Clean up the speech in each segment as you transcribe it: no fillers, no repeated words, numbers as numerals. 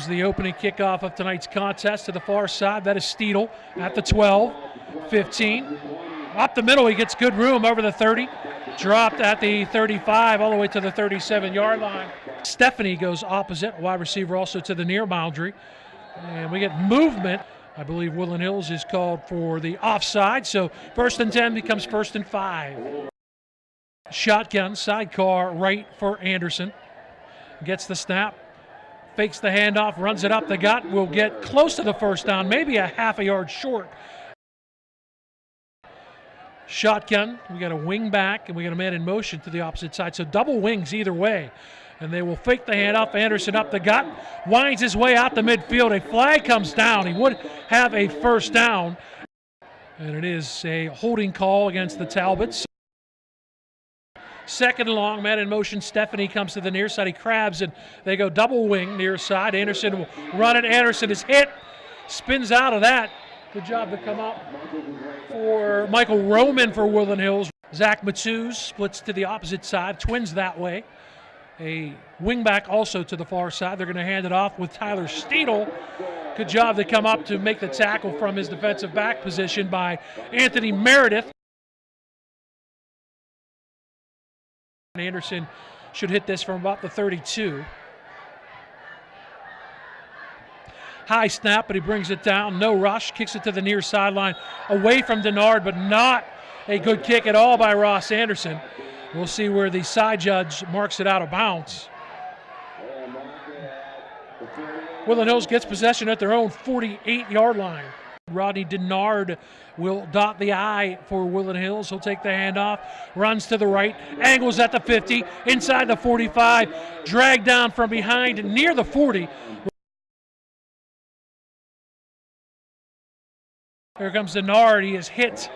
comes the opening kickoff of tonight's contest to the far side. That is Steedle at the 12, 15. Up the middle, he gets good room over the 30. Dropped at the 35 all the way to the 37-yard line. Stephanie goes opposite, wide receiver also to the near boundary. And we get movement. I believe Woodland Hills is called for the offside, so 1st and 10 becomes 1st and 5. Shotgun, sidecar right for Anderson. Gets the snap, fakes the handoff, runs it up the gut, will get close to the first down, maybe a half a yard short. Shotgun, we got a wing back, and we got a man in motion to the opposite side, so double wings either way. And they will fake the handoff. Anderson up the gut, winds his way out the midfield. A flag comes down. He would have a first down. And it is a holding call against the Talbots. 2nd and long, man in motion. Stephanie comes to the near side. He crabs, and they go double wing near side. Anderson will run it. Anderson is hit, spins out of that. Good job to come up for Michael Roman for Woodland Hills. Zach Matsuz splits to the opposite side, twins that way. A wingback also to the far side. They're going to hand it off with Tyler Steedle. Good job to come up to make the tackle from his defensive back position by Anthony Meredith. Anderson should hit this from about the 32. High snap, but he brings it down. No rush. Kicks it to the near sideline. Away from Denard, but not a good kick at all by Ross Anderson. We'll see where the side judge marks it out of bounds. Woodland Hills gets possession at their own 48-yard line. Rodney Denard will dot the I for Woodland Hills. He'll take the handoff, runs to the right, angles at the 50, inside the 45, dragged down from behind near the 40. Here comes Denard. He is hit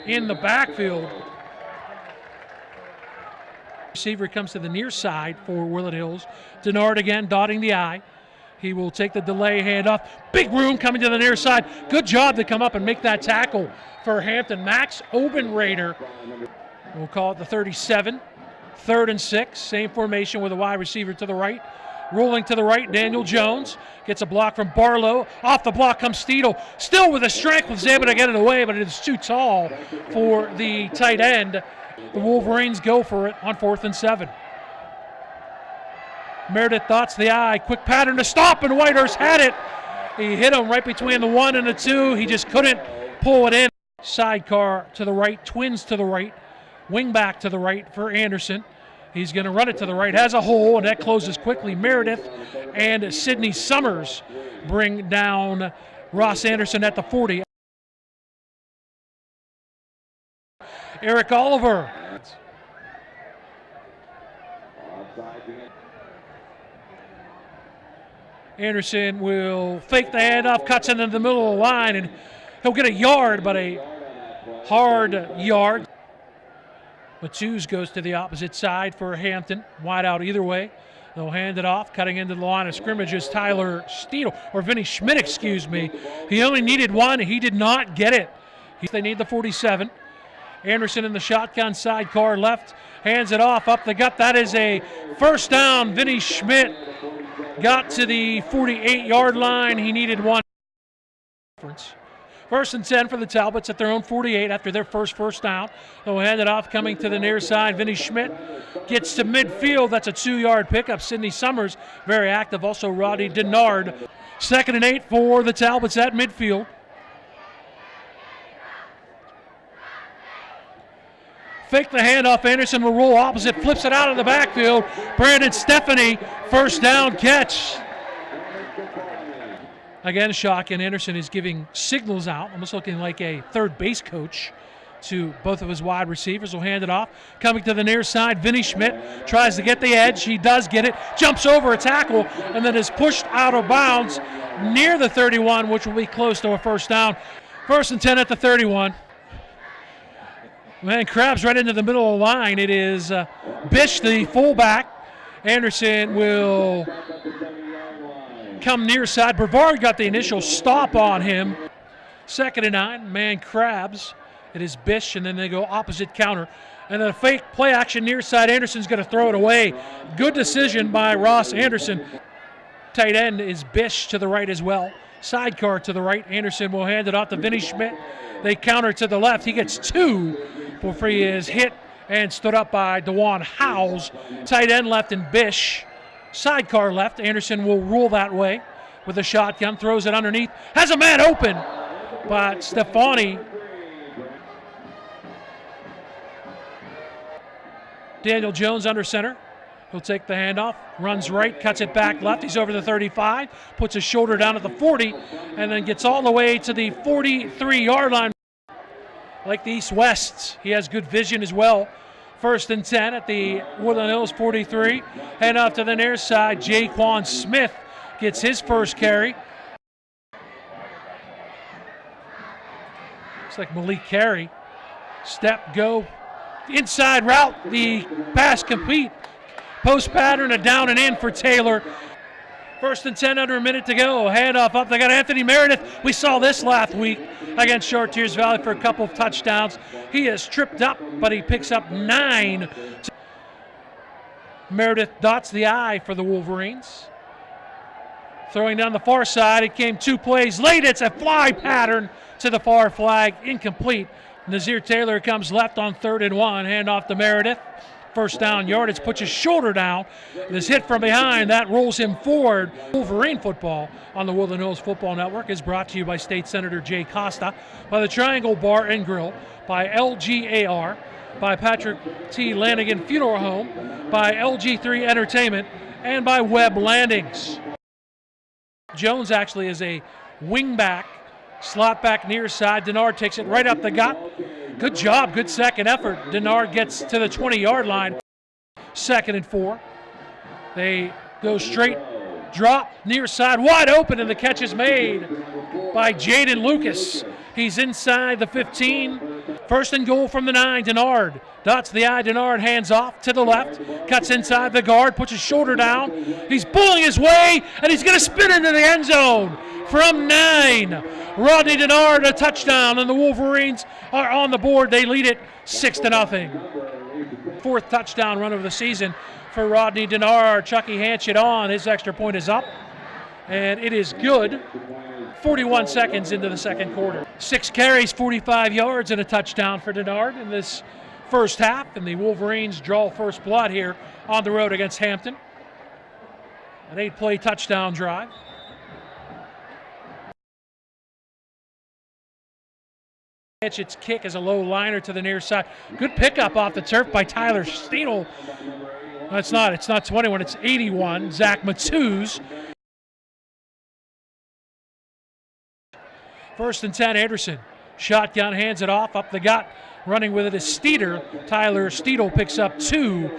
in the backfield. Receiver comes to the near side for Woodland Hills. Denard again dotting the I. He will take the delay handoff. Big room coming to the near side. Good job to come up and make that tackle for Hampton. Max Obenrader. We'll call it the 37. 3rd and 6. Same formation with a wide receiver to the right. Rolling to the right, Daniel Jones gets a block from Barlow. Off the block comes Steedle. Still with the strength, was able to get it away, but it is too tall for the tight end. The Wolverines go for it on 4th and 7. Meredith dots the I. Quick pattern to stop, and Whitehurst had it. He hit him right between the 1 and the 2. He just couldn't pull it in. Sidecar to the right, twins to the right, wing back to the right for Anderson. He's going to run it to the right, has a hole, and that closes quickly. Meredith and Sidney Summers bring down Ross Anderson at the 40. Eric Oliver. Anderson will fake the handoff, cuts into the middle of the line, and he'll get a yard, but a hard yard. Matsuz goes to the opposite side for Hampton. Wide out either way. They'll hand it off. Cutting into the line of scrimmage is Tyler Steedle, or Vinny Schmidt, excuse me. He only needed one. He did not get it. They need the 47. Anderson in the shotgun, sidecar left. Hands it off up the gut. That is a first down. Vinny Schmidt got to the 48-yard line. He needed one. 1st and 10 for the Talbots at their own 48 after their first down. They'll hand it off, coming to the near side. Vinny Schmidt gets to midfield. That's a 2-yard pickup. Sidney Summers, very active. Also Rodney Denard. 2nd and 8 for the Talbots at midfield. Fake the handoff. Anderson will roll opposite, flips it out of the backfield. Brandon Stephanie, first down catch. Again, shotgun. Anderson is giving signals out, almost looking like a third base coach to both of his wide receivers. Will hand it off. Coming to the near side, Vinny Schmidt tries to get the edge. He does get it. Jumps over a tackle and then is pushed out of bounds near the 31, which will be close to a first down. 1st and 10 at the 31. Man, crabs right into the middle of the line. It is Bish, the fullback. Anderson will come near side. Brevard got the initial stop on him. 2nd and 9, man crabs. It is Bish, and then they go opposite counter. And then a fake play action near side. Anderson's going to throw it away. Good decision by Ross Anderson. Tight end is Bish to the right as well. Sidecar to the right. Anderson will hand it off to Vinny Schmidt. They counter to the left. He gets 2 before he is hit and stood up by DeJuan Howes. Tight end left and Bish. Sidecar left. Anderson will rule that way with a shotgun. Throws it underneath. Has a man open. But Stefani. Daniel Jones under center. He'll take the handoff, runs right, cuts it back left. He's over the 35, puts his shoulder down at the 40, and then gets all the way to the 43-yard line. Like the East-West, he has good vision as well. 1st and 10 at the Woodland Hills 43. Hand off to the near side. Jaquan Smith gets his first carry. Looks like Malik Carey. Step, go. Inside route, the pass complete. Post pattern, a down and in for Taylor. 1st and 10, under a minute to go. Handoff up. They got Anthony Meredith. We saw this last week against Chartiers Valley for a couple of touchdowns. He is tripped up, but he picks up 9. Meredith dots the I for the Wolverines. Throwing down the far side. It came 2 plays late. It's a fly pattern to the far flag. Incomplete. Nazir Taylor comes left on 3rd and 1. Handoff to Meredith. 1st down yardage, puts his shoulder down. This hit from behind, that rolls him forward. Wolverine football on the Woodland Hills Football Network is brought to you by State Senator Jay Costa, by the Triangle Bar and Grill, by LGAR, by Patrick T. Lanigan Funeral Home, by LG3 Entertainment, and by Webb Landings. Jones actually is a wingback, slot back near side. Denard takes it right up the gut. Good job, good second effort. Denard gets to the 20-yard line. 2nd and 4. They go straight, drop, near side, wide open, and the catch is made by Jaden Lucas. He's inside the 15. 1st and goal from the 9. Denard dots the I. Denard hands off to the left, cuts inside the guard, puts his shoulder down. He's pulling his way, and he's going to spin into the end zone from 9. Rodney Denard, a touchdown, and the Wolverines are on the board. They lead it 6-0. 4th touchdown run of the season for Rodney Denard. Chucky Hanchett on. His extra point is up, and it is good. 41 seconds into the 2nd quarter. 6 carries, 45 yards, and a touchdown for Denard in this first half, and the Wolverines draw first blood here on the road against Hampton. An 8-play touchdown drive. Its kick is a low liner to the near side. Good pickup off the turf by Tyler Steele. No, it's not 21, it's 81. Zach Matthews. 1st and 10, Anderson. Shotgun, hands it off, up the gut. Running with it is Steeder. Tyler Steele picks up 2.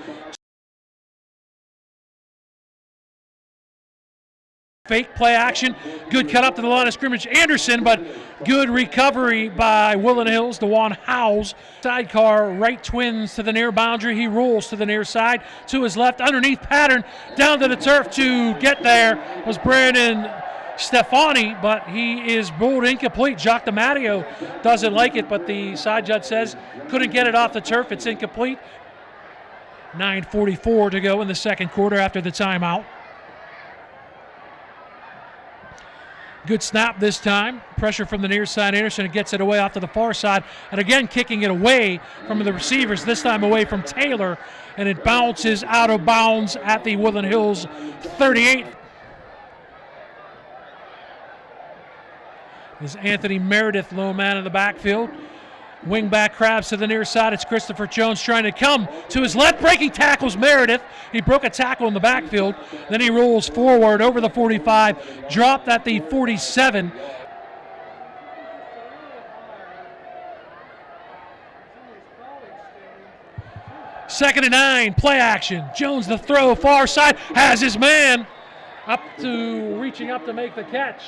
Fake play action, good cut up to the line of scrimmage, Anderson, but good recovery by Woodland Hills, DeJuan Howes. Sidecar, right twins to the near boundary, he rolls to the near side, to his left, underneath pattern, down to the turf to get there was Brandon Stefani, but he is ruled incomplete. Jacques DiMatteo doesn't like it, but the side judge says couldn't get it off the turf, it's incomplete. 9:44 to go in the 2nd quarter after the timeout. Good snap this time. Pressure from the near side. Anderson gets it away off to the far side. And again, kicking it away from the receivers, this time away from Taylor. And it bounces out of bounds at the Woodland Hills 38. Is Anthony Meredith, low man in the backfield. Wingback crabs to the near side. It's Christopher Jones trying to come to his left. Breaking tackles Meredith. He broke a tackle in the backfield. Then he rolls forward over the 45. Dropped at the 47. Second and 9. Play action. Jones the throw. Far side. Has his man. Up to reaching up to make the catch.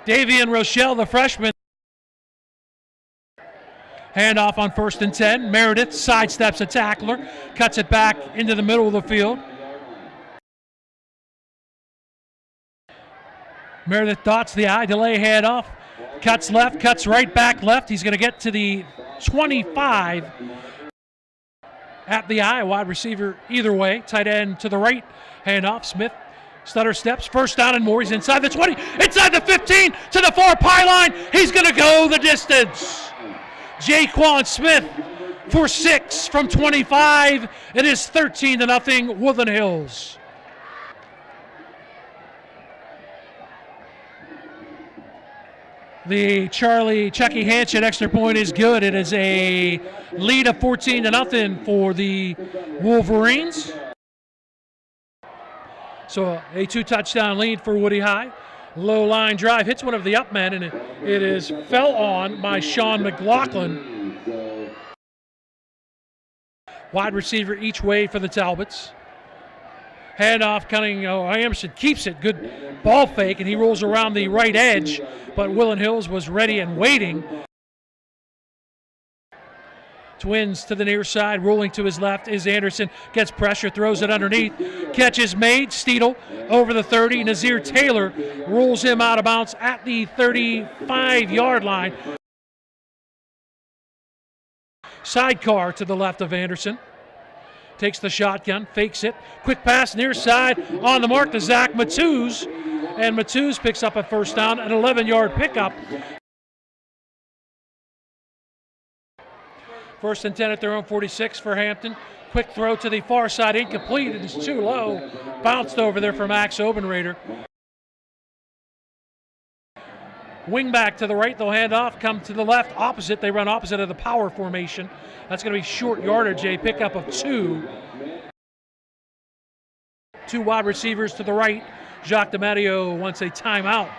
Davian Rochelle, the freshman. Handoff on 1st and 10. Meredith sidesteps a tackler, cuts it back into the middle of the field. Meredith dots the I, delay handoff, cuts left, cuts right, back left. He's going to get to the 25 at the I, wide receiver either way. Tight end to the right, handoff. Smith Stutter steps, first down and more. He's inside the 20, inside the 15, to the far pylon. He's going to go the distance. Jaquan Smith for 6 from 25. It is 13-0 Woodland Hills. The Chucky Hanchett extra point is good. It is a lead of 14-0 for the Wolverines. So a 2-touchdown lead for Woody High. Low line drive, hits one of the up men, and it is fell on by Sean McLaughlin. Wide receiver each way for the Talbots. Handoff coming, Anderson keeps it, good ball fake, and he rolls around the right edge, but Woodland Hills was ready and waiting. Twins to the near side, rolling to his left is Anderson, gets pressure, throws it underneath, catch is made, Steedle over the 30, Nazir Taylor rolls him out of bounds at the 35-yard line. Sidecar to the left of Anderson. Takes the shotgun, fakes it, quick pass near side, on the mark to Zach Matthews, and Matthews picks up a first down, an 11-yard pickup. First and 10 at their own 46 for Hampton. Quick throw to the far side, incomplete, it is too low, bounced over there for Max Obenrader. Wing back to the right, they'll hand off, come to the left, opposite, they run opposite of the power formation. That's going to be short yardage, a pickup of 2. 2 wide receivers to the right. Jacques DiMatteo wants a timeout.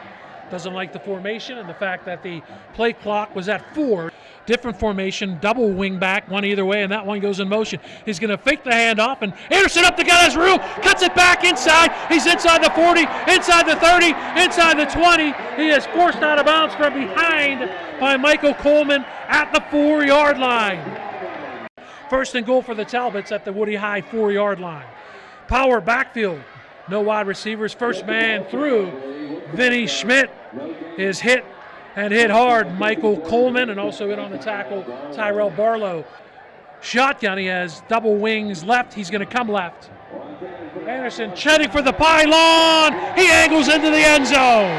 Doesn't like the formation and the fact that the play clock was at 4. Different formation, double wing back, one either way, and that one goes in motion. He's going to fake the handoff, and Anderson up the guy's room, cuts it back inside. He's inside the 40, inside the 30, inside the 20. He is forced out of bounds from behind by Michael Coleman at the 4-yard line. First and goal for the Talbots at the Woody High 4-yard line. Power backfield, no wide receivers. First man through, Vinny Schmidt is hit and hit hard. Michael Coleman, and also in on the tackle, Tyrell Barlow. Shotgun, he has double wings left. He's going to come left. Anderson chatting for the pylon. He angles into the end zone.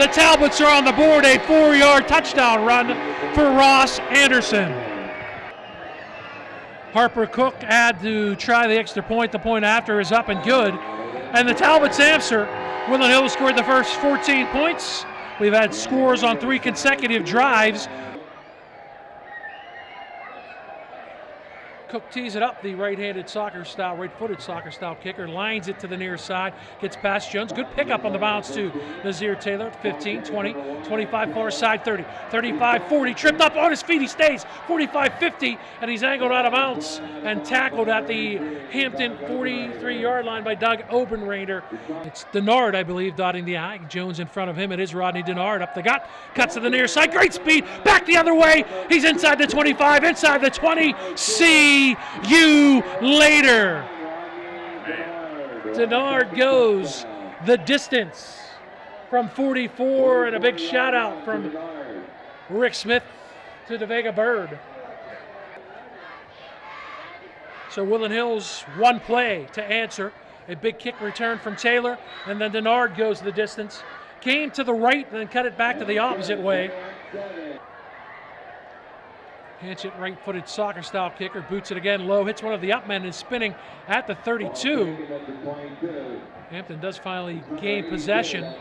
The Talbots are on the board, a 4-yard touchdown run for Ross Anderson. Harper Cook had to try the extra point. The point after is up and good. And the Talbots answer. Woodland Hills scored the first 14 points. We've had scores on 3 consecutive drives. Cook tees it up, the right-footed soccer style kicker, lines it to the near side, gets past Jones. Good pickup on the bounce to Nazir Taylor, 15, 20, 25, far side, 30, 35, 40, tripped up on his feet, he stays, 45, 50, and he's angled out of bounds and tackled at the Hampton 43-yard line by Doug Obenrader. It's Denard, I believe, dotting the I. Jones in front of him, it is Rodney Denard up the gut, cuts to the near side, great speed, back the other way, he's inside the 25, inside the 20, see you later. Denard goes the distance from 44, and a big shout out from Rick Smith to DeVega Bird. So Woodland Hills, one play to answer. A big kick return from Taylor, and then Denard goes the distance. Came to the right and then cut it back to the opposite way. Hanchett, right-footed soccer-style kicker, boots it again low, hits one of the up men and is spinning at the 32. Hampton does finally gain possession.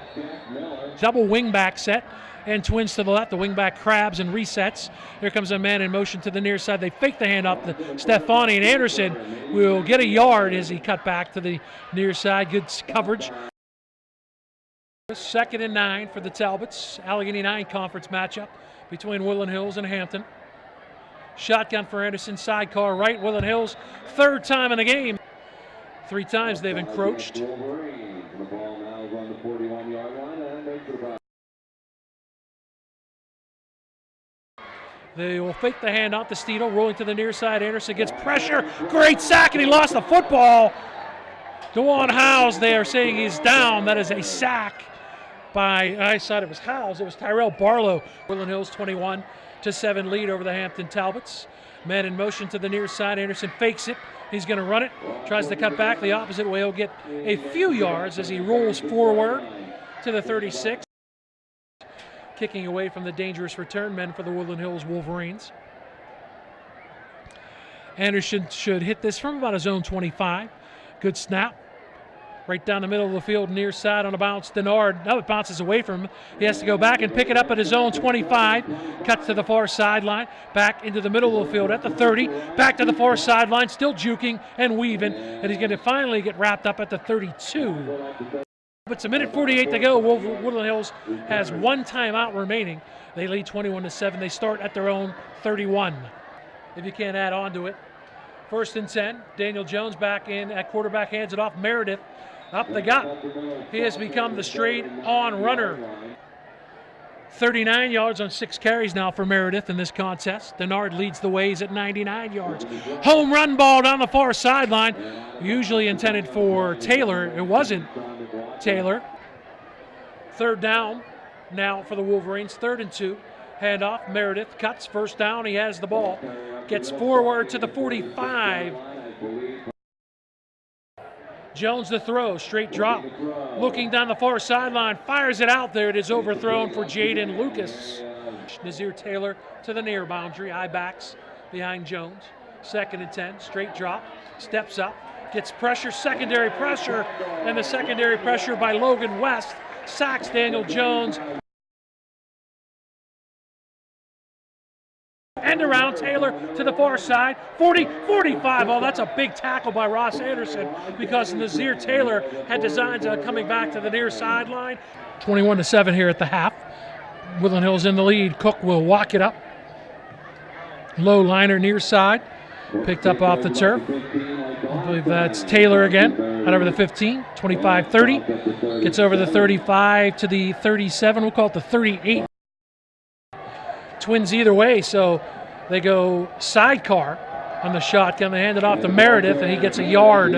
Double wing-back set and twins to the left. The wing-back crabs and resets. Here comes a man in motion to the near side. They fake the handoff to Stefani, and Anderson will get a yard as he cut back to the near side. Good coverage. 2nd and 9 for the Talbots. Allegheny 9 conference matchup between Woodland Hills and Hampton. Shotgun for Anderson, sidecar right, Woodland Hills, 3rd time in the game. 3 times they've encroached. They will fake the handoff to Steedle, rolling to the near side. Anderson gets pressure, great sack, and he lost the football. DeJuan Howes, they are saying he's down. That is a sack by, I thought it was Howes, it was Tyrell Barlow. Woodland Hills 21-7 lead over the Hampton Talbots. Man in motion to the near side. Anderson fakes it. He's going to run it. Tries to cut back the opposite way. He'll get a few yards as he rolls forward to the 36. Kicking away from the dangerous return men for the Woodland Hills Wolverines. Anderson should hit this from about his own 25. Good snap. Right down the middle of the field, near side on a bounce. Denard, no, it bounces away from him. He has to go back and pick it up at his own 25. Cuts to the far sideline, back into the middle of the field at the 30. Back to the far sideline, still juking and weaving. And he's going to finally get wrapped up at the 32. It's a minute 48 to go. Woodland Hills has one timeout remaining. They lead 21-7. They start at their own 31. If you can't add on to it. 1st and 10. Daniel Jones back in at quarterback, hands it off. Meredith up the gut. He has become the straight-on runner. 39 yards on 6 carries now for Meredith in this contest. Denard leads the way. He's at 99 yards. Home run ball down the far sideline. Usually intended for Taylor. It wasn't Taylor. 3rd down now for the Wolverines. 3rd and 2. Handoff. Meredith cuts. 1st down. He has the ball. Gets forward to the 45. Jones the throw, straight drop. Looking down the far sideline, fires it out there. It is overthrown for Jaden Lucas. Nazir Taylor to the near boundary. Eye backs behind Jones. 2nd and 10, straight drop. Steps up, gets pressure, secondary pressure, and the secondary pressure by Logan West sacks Daniel Jones. End around Taylor to the far side, 40, 45. Oh, that's a big tackle by Ross Anderson because Nazir Taylor had designs on coming back to the near sideline. 21-7 here at the half. Woodland Hills in the lead. Cook will walk it up. Low liner near side. Picked up off the turf. I believe that's Taylor again. Out over the 15, 25-30. Gets over the 35 to the 37. We'll call it the 38. Twins either way, so they go sidecar on the shotgun. They hand it off to Meredith, and he gets a yard.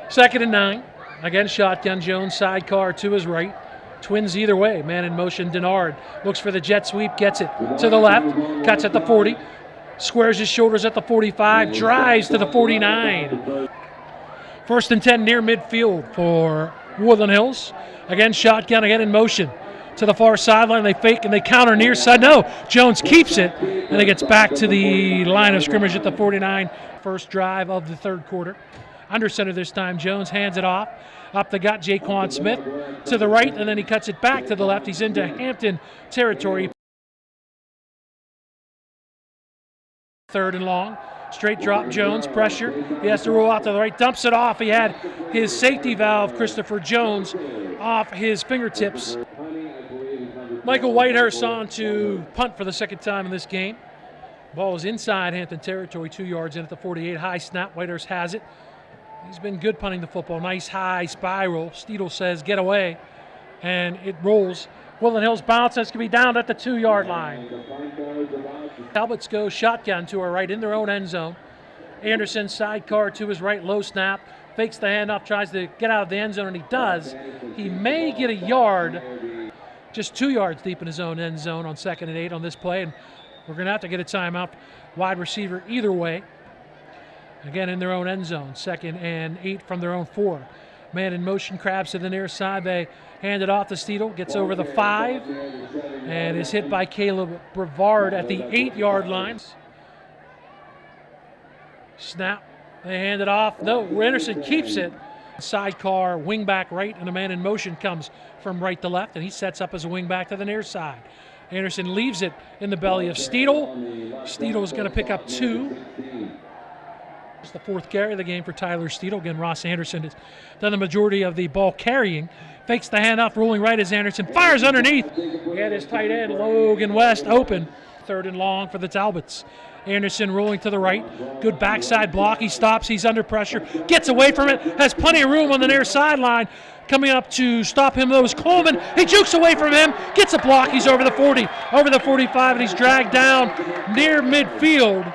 2nd and 9. Again, shotgun. Jones sidecar to his right. Twins either way. Man in motion, Denard. Looks for the jet sweep, gets it to the left. Cuts at the 40. Squares his shoulders at the 45. Drives to the 49. 1st and 10 near midfield for Woodland Hills. Again, shotgun, again in motion. To the far sideline, they fake and they counter near side. No, Jones keeps it, and it gets back to the line of scrimmage at the 49. First drive of the 3rd quarter. Under center this time, Jones hands it off. Up the gut, Jaquan Smith to the right, and then he cuts it back to the left. He's into Hampton territory. 3rd and long. Straight drop, Jones, pressure. He has to roll out to the right, dumps it off. He had his safety valve, Christopher Jones, off his fingertips. Michael Whitehurst on to punt for the 2nd time in this game. Ball is inside Hampton territory, 2 yards in at the 48. High snap, Whitehurst has it. He's been good punting the football. Nice high spiral. Steedle says get away, and it rolls. Woodland Hills bounce. That's going to be down at the 2-yard line. Talbots go shotgun to her right in their own end zone. Anderson sidecar to his right, low snap. Fakes the handoff, tries to get out of the end zone, and he does. He may get a yard. Just 2 yards deep in his own end zone on 2nd and 8 on this play, and we're going to have to get a timeout. Wide receiver either way. Again, in their own end zone. 2nd and 8 from their own 4. Man in motion, crabs to the near side. They hand it off to Steedle. Gets over the 5 and is hit by Caleb Brevard at the 8-yard line. Snap. They hand it off. No, Anderson keeps it. Sidecar, wing back right, and a man in motion comes from right to left, and he sets up as a wing back to the near side. Anderson leaves it in the belly of Steedle. Steedle is going to pick up 2. It's the 4th carry of the game for Tyler Steedle. Again, Ross Anderson has done the majority of the ball carrying. Fakes the handoff, rolling right as Anderson fires underneath. He had his tight end, Logan West, open. 3rd and long for the Talbots. Anderson rolling to the right. Good backside block. He stops. He's under pressure. Gets away from it. Has plenty of room on the near sideline. Coming up to stop him, though, is Coleman. He jukes away from him. Gets a block. He's over the 40, over the 45, and he's dragged down near midfield.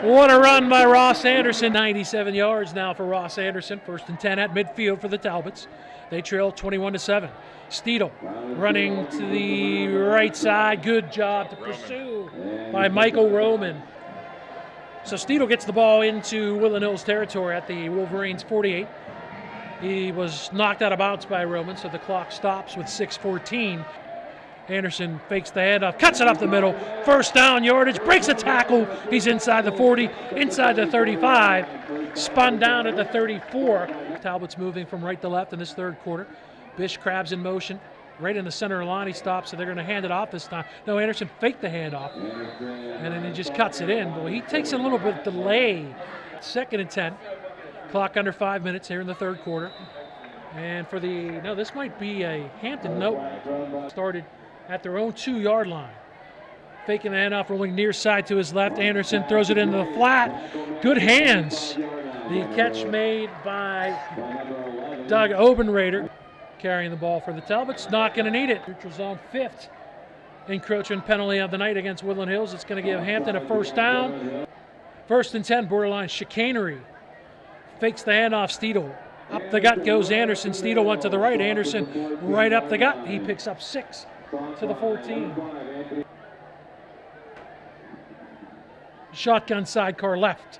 What a run by Ross Anderson. 97 yards now for Ross Anderson. 1st and 10 at midfield for the Talbots. They trail 21-7. Steedle running to the right side. Good job to pursue by Michael Roman. So Steedle gets the ball into Woodland Hills territory at the Wolverines 48. He was knocked out of bounds by Roman, so the clock stops with 6:14. Anderson fakes the handoff, cuts it up the middle. First down yardage, breaks a tackle. He's inside the 40, inside the 35. Spun down at the 34. Talbots moving from right to left in this third quarter. Bish Crabs in motion. Right in the center of the line, he stops, so they're going to hand it off this time. No, Anderson faked the handoff, and then he just cuts it in. Boy, he takes a little bit of delay. 2nd and 10. Clock under 5 minutes here in the third quarter. And for the, no, this might be a Hampton note. Started at their own 2-yard line. Faking the handoff, rolling near side to his left. Anderson throws it into the flat. Good hands. The catch made by Doug Obenrader. Carrying the ball for the Talbots, not going to need it. Neutral zone, 5th encroachment penalty of the night against Woodland Hills. It's going to give Hampton a first down. 1st and 10, borderline chicanery. Fakes the handoff, Steedle. Up the gut goes Anderson. Steedle went to the right. Anderson right up the gut. He picks up 6 to the 14. Shotgun sidecar left.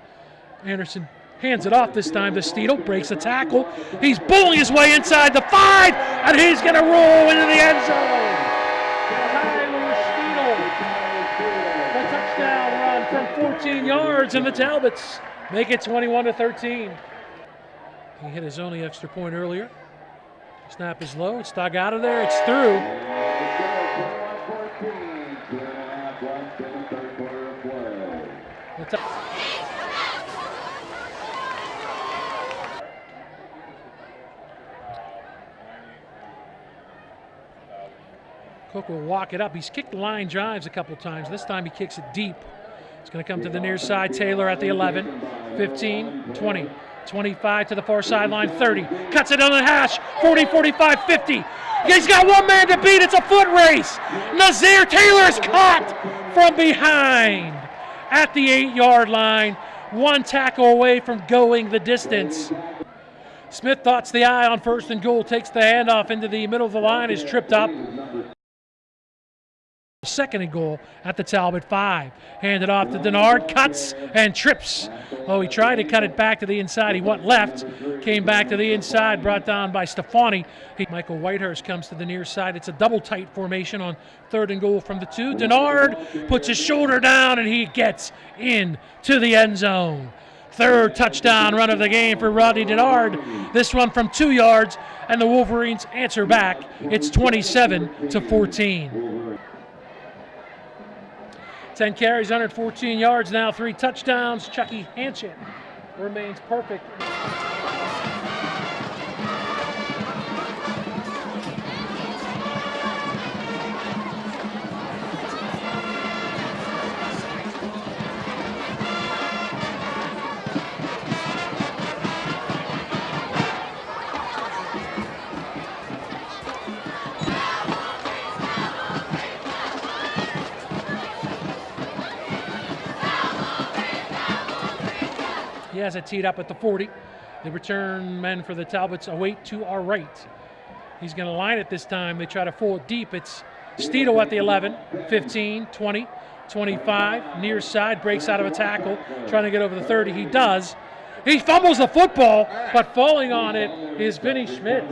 Anderson hands it off this time to Steedle, breaks a tackle. He's bullying his way inside the 5, and he's going to roll into the end zone. Tyler Steedle, the touchdown run from 14 yards, and the Talbots make it 21-13. He hit his only extra point earlier. Snap is low, it's dug out of there, it's through. Cook will walk it up. He's kicked line drives a couple times. This time he kicks it deep. It's going to come to the near side. Taylor at the 11, 15, 20, 25 to the far sideline, 30. Cuts it on the hash, 40, 45, 50. He's got one man to beat. It's a foot race. Nazir Taylor is caught from behind at the 8-yard line. One tackle away from going the distance. Smith dots the I on 1st and goal, takes the handoff into the middle of the line, is tripped up. 2nd and goal at the Talbot 5. Handed off to Denard, cuts and trips. Oh, he tried to cut it back to the inside. He went left, came back to the inside, brought down by Stefani. Michael Whitehurst comes to the near side. It's a double tight formation on 3rd and goal from the 2. Denard puts his shoulder down and he gets in to the end zone. 3rd touchdown run of the game for Rodney Denard. This one from 2 yards, and the Wolverines answer back. It's 27-14. 10 carries, 114 yards now, 3 touchdowns. Chucky Hanchin remains perfect. He has it teed up at the 40. The return men for the Talbots await to our right. He's going to line it this time. They try to pull it deep. It's Steedle at the 11, 15, 20, 25. Near side, breaks out of a tackle, trying to get over the 30. He does. He fumbles the football, but falling on it is Vinny Schmidt.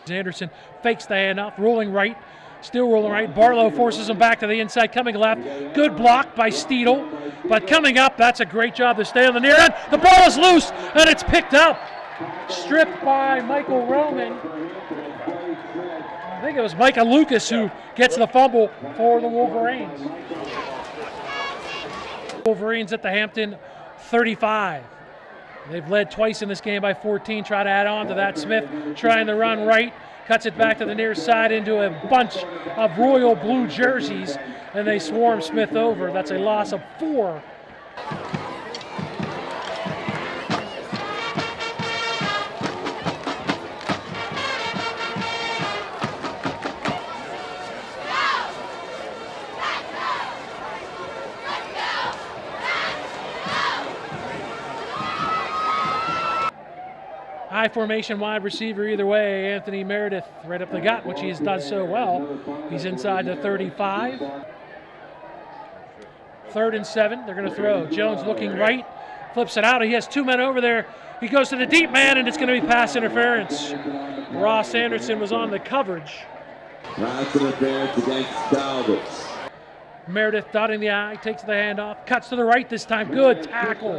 Anderson fakes the handoff, rolling right. Still rolling right. Barlow forces him back to the inside, coming left. Good block by Steedle. But coming up, that's a great job to stay on the near end. The ball is loose, and it's picked up. Stripped by Michael Roman. I think it was Micah Lucas who gets the fumble for the Wolverines. Wolverines at the Hampton 35. They've led twice in this game by 14. Try to add on to that. Smith trying to run right. Cuts it back to the near side into a bunch of royal blue jerseys, and they swarm Smith over. That's a loss of 4. I formation wide receiver either way. Anthony Meredith right up the gut, which he has done so well. He's inside the 35. 3rd and 7. They're going to throw. Jones looking right, flips it out. He has 2 men over there. He goes to the deep man, and it's going to be pass interference. Ross Anderson was on the coverage. Pass interference against Talbots. Meredith dotting the I, takes the handoff, cuts to the right this time. Good tackle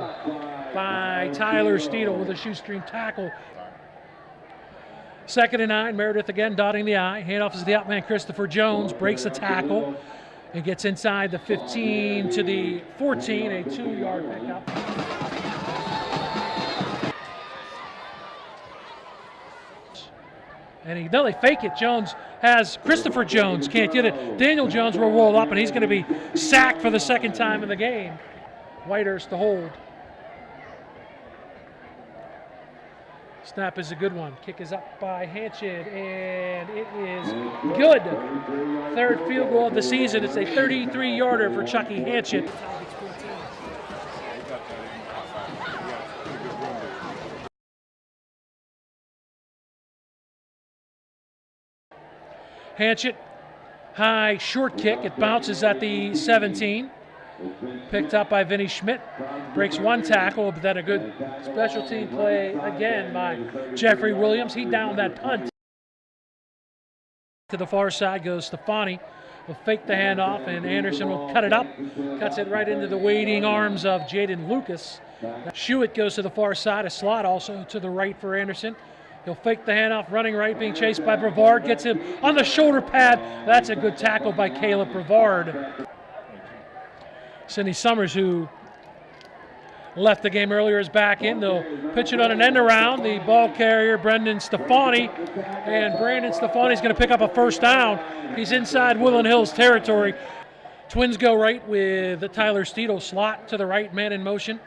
by Tyler Steedle with a shoestring tackle. 2nd and 9. Meredith again dotting the I. Handoff is the out man Christopher Jones. Breaks the tackle and gets inside the 15 to the 14. A 2-yard pickup. And they fake it. Jones has Christopher Jones, can't get it. Daniel Jones will roll up, and he's going to be sacked for the 2nd time in the game. Whitehurst to hold. Snap is a good one. Kick is up by Hanchett, and it is good. 3rd field goal of the season. It's a 33-yarder for Chucky Hanchett. Hanchett, high short kick. It bounces at the 17. Picked up by Vinny Schmidt. Breaks 1 tackle, but then a good special team play again by Jeffrey Williams. He downed that punt. To the far side goes Stefani. Will fake the handoff, and Anderson will cut it up. Cuts it right into the waiting arms of Jaden Lucas. Shuett goes to the far side. A slot also to the right for Anderson. He'll fake the handoff, running right, being chased by Brevard. Gets him on the shoulder pad. That's a good tackle by Caleb Brevard. Sidney Summers, who left the game earlier, is back in. They'll pitch it on an end around. The ball carrier, Brendan Stefani. And Brandon Stefani's going to pick up a 1st down. He's inside Woodland Hills territory. Twins go right with the Tyler Steedle slot to the right, man in motion.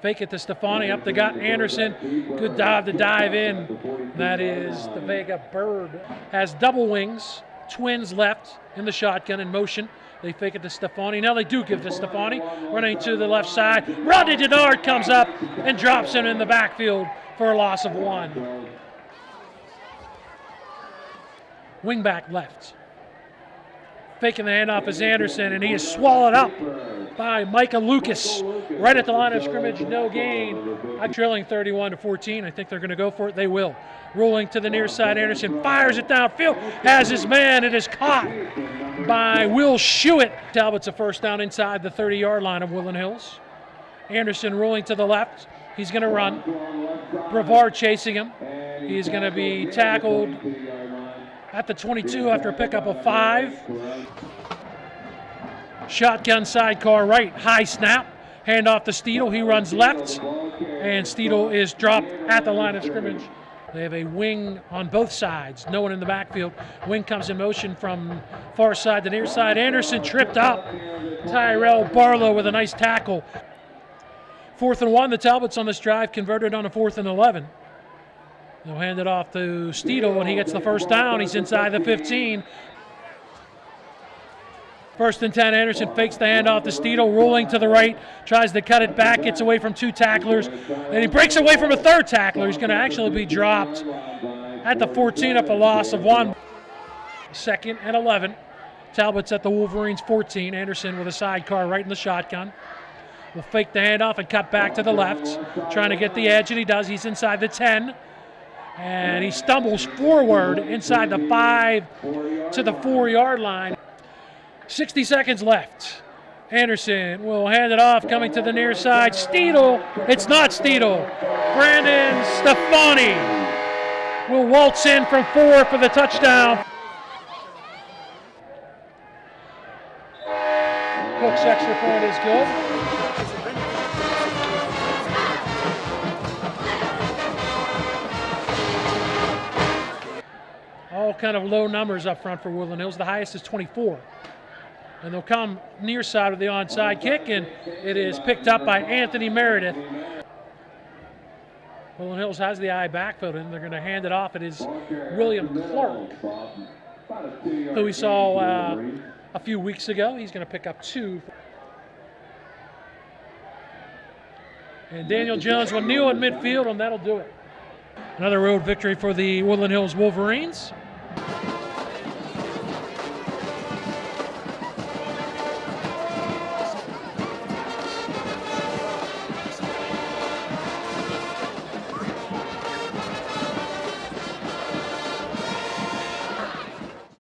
Fake it to Stefani, up the gut, Anderson. Good dive to dive in. That is the Vega Bird. Has double wings. Twins left in the shotgun in motion. They fake it to Stefani. Now they do give to Stefani. Running to the left side. Rodney Denard comes up and drops him in the backfield for a loss of 1. Wingback left. Faking the handoff is Anderson, and he is swallowed up by Micah Lucas right at the line of scrimmage. No gain. I'm trailing 31-14. I think they're going to go for it. They will. Rolling to the near side. Anderson fires it downfield. Has his man. It is caught by Will Shuett. Talbot's a 1st down inside the 30-yard line of Woodland Hills. Anderson rolling to the left. He's going to run. Brevard chasing him. He's going to be tackled at the 22 after a pickup of 5. Shotgun sidecar right, high snap, hand off to Steedle. He runs left, and Steedle is dropped at the line of scrimmage. They have a wing on both sides, no one in the backfield. Wing comes in motion from far side to near side. Anderson tripped up. Tyrell Barlow with a nice tackle. 4th and 1, the Talbots on this drive converted on a 4th and 11. They'll hand it off to Steedle, and he gets the 1st down. He's inside the 15. 1st and 10, Anderson fakes the handoff to Steedle, rolling to the right, tries to cut it back, gets away from 2 tacklers, and he breaks away from a 3rd tackler. He's going to actually be dropped at the 14 up a loss of 1. 2nd and 11. Talbots at the Wolverines 14. Anderson with a sidecar right in the shotgun. Will fake the handoff and cut back to the left, trying to get the edge, and he does. He's inside the 10. And he stumbles forward inside the 5 to the 4-yard line. 60 seconds left. Anderson will hand it off, coming to the near side. Steedle, it's not Steedle. Brandon Stefani will waltz in from 4 for the touchdown. Cook's extra point is good. All kind of low numbers up front for Woodland Hills. The highest is 24. And they'll come near side of the onside kick, and it is picked up by Anthony Meredith. Woodland Hills has the eye backfield, and they're going to hand it off. It is William Clark, who we saw a few weeks ago. He's going to pick up 2. And Daniel Jones will kneel in midfield, and that'll do it. Another road victory for the Woodland Hills Wolverines.